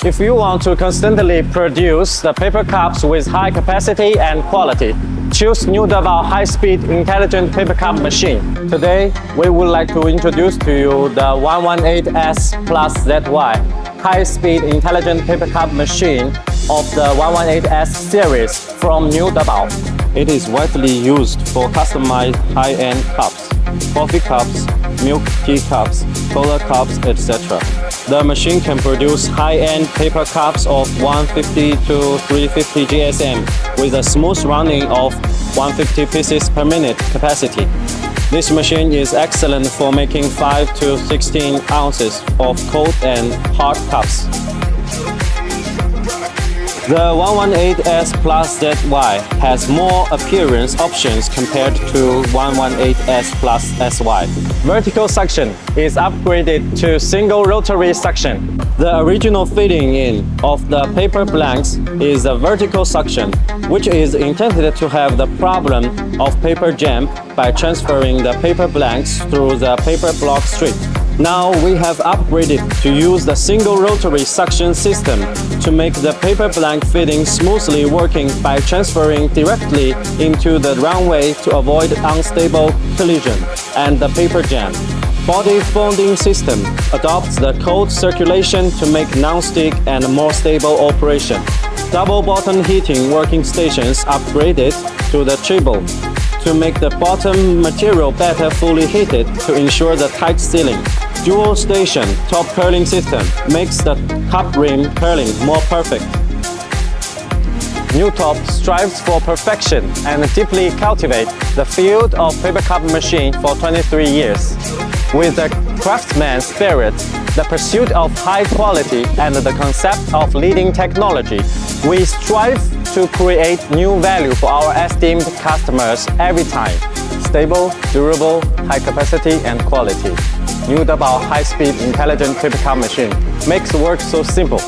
If you want to constantly produce the paper cups with high capacity and quality, choose new Debao high-speed intelligent paper cup machine. Today, we would like to introduce to you the 118S+ZY high-speed intelligent paper cup machine of the 118S series from new Debao. It is widely used for customized high-end cups, coffee cups, milk tea cups, cola cups, etc. The machine can produce high-end paper cups of 150 to 350 GSM with a smooth running of 150 pieces per minute capacity. This machine is excellent for making 5 to 16 ounces of cold and hard cups. The 118S+ZY has more appearance options compared to 118S+ZY. Vertical suction is upgraded to single rotary suction. The original fitting in of the paper blanks is a vertical suction, which is intended to have the problem of paper jam by transferring the paper blanks through the paper block strip. Now we have upgraded to use the single rotary suction system to make the paper blank fitting smoothly working by transferring directly into the runway to avoid unstable collision and the paper jam. Body folding system adopts the cold circulation to make non-stick and more stable operation. Double bottom heating working stations upgraded to the triple to make the bottom material better fully heated to ensure the tight sealing. Dual station top curling system makes the cup rim curling more perfect. New top strives for perfection and deeply cultivate the field of paper cup machine for 23 years. With the craftsman's spirit, the pursuit of high quality, and the concept of leading technology, we strive to create new value for our esteemed customers every time. Stable, durable, high capacity and quality. New Debao high-speed intelligent paper cup machine makes work so simple.